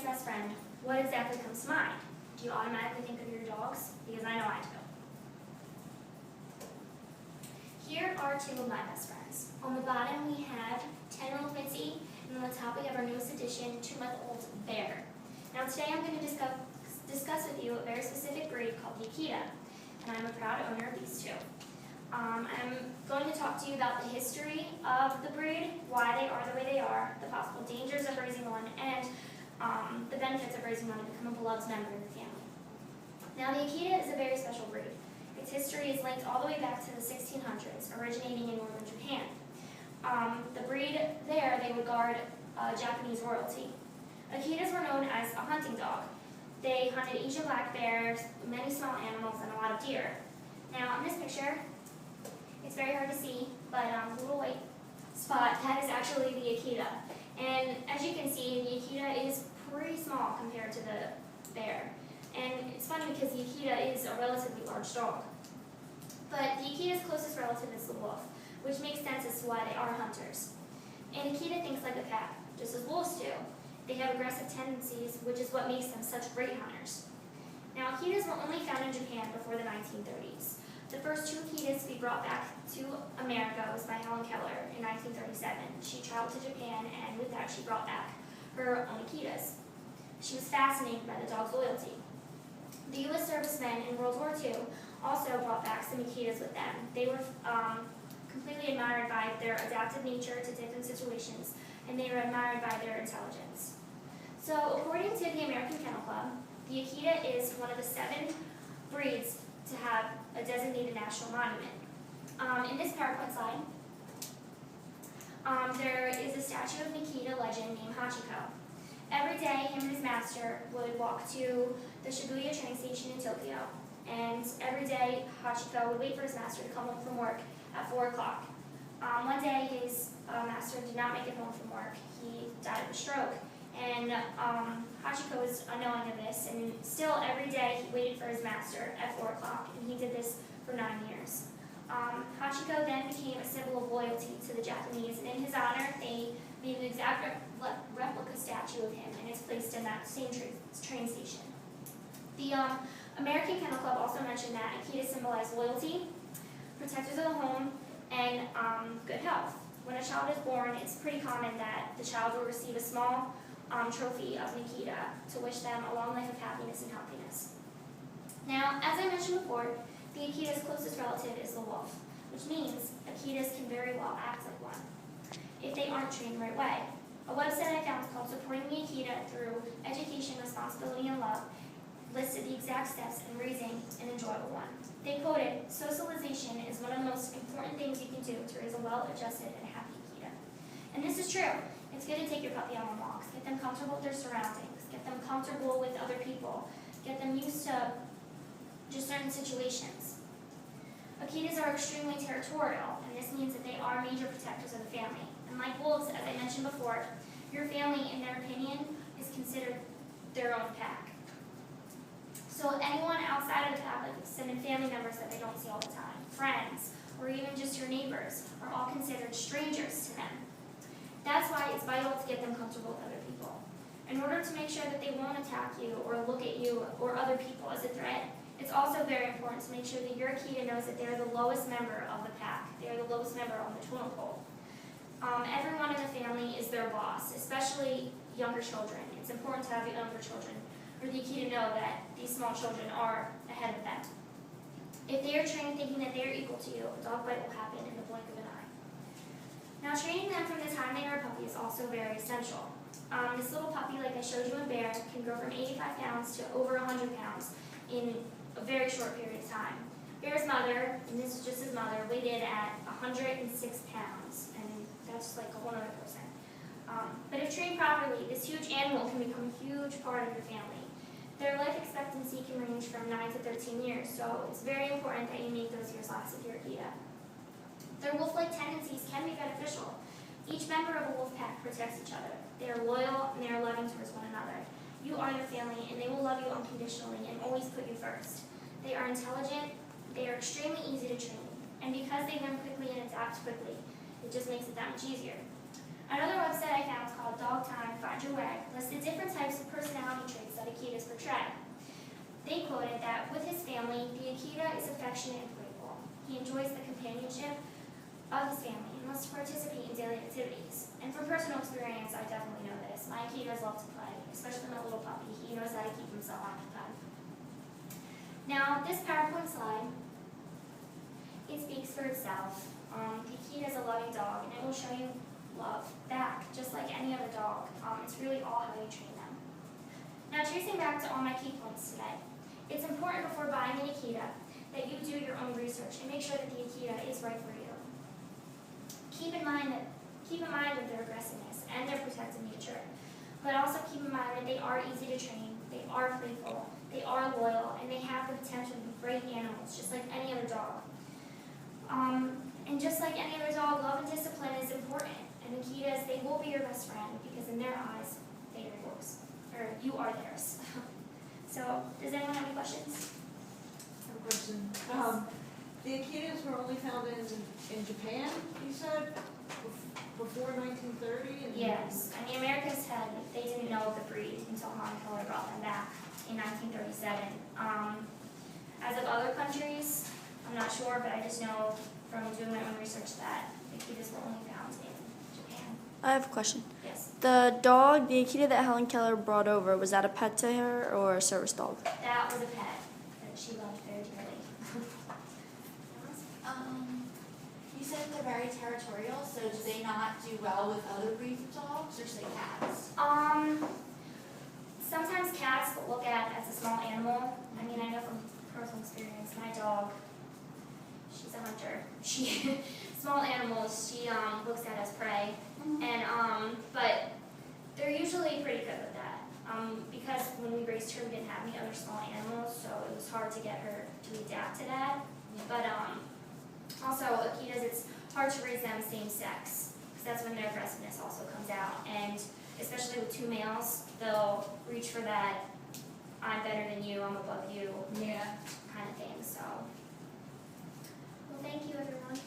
man's best friend, what exactly comes to mind? Do you automatically think of your dogs? Because I know I do. Here are two of my best friends. On the bottom we have 10-year-old Mitzi, and on the top we have our newest addition, 2-month-old Bear. Now today I'm going to discuss with you a very specific breed called the Akita, and I'm a proud owner of these two. I'm going to talk to you about the history of the breed, why they are the way they are, the possible dangers of raising one, and the benefits of raising one to become a beloved member of the family. Now the Akita is a very special breed. Its history is linked all the way back to the 1600s, originating in northern Japan. The breed there, they would guard Japanese royalty. Akitas were known as a hunting dog. They hunted Asian black bears, many small animals, and a lot of deer. Now in this picture, it's very hard to see, but the little white spot, that is actually the Akita. And as you can see, the Akita is pretty small compared to the bear. And it's funny because the Akita is a relatively large dog. But the Akita's closest relative is the wolf, which makes sense as to why they are hunters. And Akita thinks like a pack, just as wolves do. They have aggressive tendencies, which is what makes them such great hunters. Now, Akitas were only found in Japan before the 1930s. The first two Akitas to be brought back to America was by Helen Keller in 1937. She traveled to Japan, and with that she brought back her own Akitas. She was fascinated by the dog's loyalty. The U.S. servicemen in World War II also brought back some Akitas with them. They were completely admired by their adaptive nature to different situations, and they were admired by their intelligence. So according to the American Kennel Club, the Akita is one of the 7 breeds to have a designated national monument. In this PowerPoint slide, there is a statue of an Akita legend named Hachiko. Every day, him and his master would walk to the Shibuya train station in Tokyo, and every day Hachiko would wait for his master to come home from work at 4 o'clock. One day, his master did not make it home from work. He died of a stroke, and Hachiko was unknowing of this, and still every day he waited for his master at 4 o'clock, and he did this for 9 years. Hachiko then became a symbol of loyalty to the Japanese, and in his honor, they made an exact replica statue of him, and it's placed in that same train station. The American Kennel Club also mentioned that Akita symbolize loyalty, protectors of the home, and good health. When a child is born, it's pretty common that the child will receive a small trophy of an Akita to wish them a long life of happiness and healthiness. Now, as I mentioned before, the Akita's closest relative is the wolf, which means Akitas can very well act like one if they aren't trained the right way. A website I found called Supporting the Akita Through Education, Responsibility, and Love listed the exact steps in raising an enjoyable one. They quoted, "Socialization is one of the most important things you can do to raise a well-adjusted and happy Akita." And this is true. It's good to take your puppy on walks, get them comfortable with their surroundings, get them comfortable with other people, get them used to just certain situations. Akitas are extremely territorial, and this means that they are major protectors of the family. And like wolves, as I mentioned before, your family, in their opinion, is considered their own pack. So anyone outside of the pack, like extended family members that they don't see all the time, friends, or even just your neighbors, are all considered strangers to them. That's why it's vital to get them comfortable with other people. In order to make sure that they won't attack you or look at you or other people as a threat, it's also very important to make sure that your Akita knows that they're the lowest member of the pack. They're the lowest member on the totem pole. Everyone in the family is their boss, especially younger children. It's important to have the younger children for the Akita to know that these small children are ahead of them. If they are trained thinking that they are equal to you, a dog bite will happen in the blink of an eye. Now, training them from the time they are a puppy is also very essential. This little puppy, like I showed you in Bear, can grow from 85 pounds to over 100 pounds in a very short period of time. Bear's mother, and this is just his mother, weighed in at 106 pounds, and that's like a whole other person. But if trained properly, this huge animal can become a huge part of your family. Their life expectancy can range from 9 to 13 years, so it's very important that you make those years last with your Akita. Their wolf-like tendencies can be beneficial. Each member of a wolf pack protects each other. They are loyal and they are loving towards one another. You are their family, and they will love you unconditionally and always put you first. They are intelligent, they are extremely easy to train, and because they learn quickly and adapt quickly, it just makes it that much easier. Another website I found is called Dog Time Find Your Way, listed different types of personality traits that Akitas portray. They quoted that with his family, the Akita is affectionate and playful. He enjoys the companionship of his family and loves to participate in daily activities. And from personal experience, I definitely know this. My Akitas love to play, especially my little puppy. He knows how to keep himself occupied. Now, this PowerPoint slide, it speaks for itself. The Akita is a loving dog, and it will show you love back, just like any other dog. It's really all how you train them. Now, tracing back to all my key points today, it's important before buying an Akita that you do your own research and make sure that the Akita is right for you. Keep in mind of their aggressiveness and their protective nature, but also keep in mind that they are easy to train, they are playful, they are loyal, and they have the potential to be great animals, just like any other dog. And just like any other dog, love and discipline is important. And Akitas, they will be your best friend because in their eyes, they are yours, or you are theirs. So, does anyone have any questions? I have a question. Yes. The Akitas were only found in Japan, you said, before 1930? And Yes. I mean, Americans they didn't know of the breed until Keller brought them back in 1937. As of other countries, I'm not sure, but I just know from doing my own research that Akitas were only found in Japan. I have a question. Yes. The dog, the Akita that Helen Keller brought over, was that a pet to her or a service dog? That was a pet that she loved very dearly. You said they're very territorial, so do they not do well with other breeds of dogs, or say cats? Sometimes cats look at as a small animal. I mean, I know from personal experience, my dog, she's a hunter. Small animals, she looks at as prey. And but they're usually pretty good with that. Because when we raised her, we didn't have any other small animals, so it was hard to get her to adapt to that. But also, Akitas, it's hard to raise them same sex, because that's when their aggressiveness also comes out. And especially with two males, they'll reach for that I'm better than you, I'm above you Yeah. kind of thing. So, well, thank you, everyone.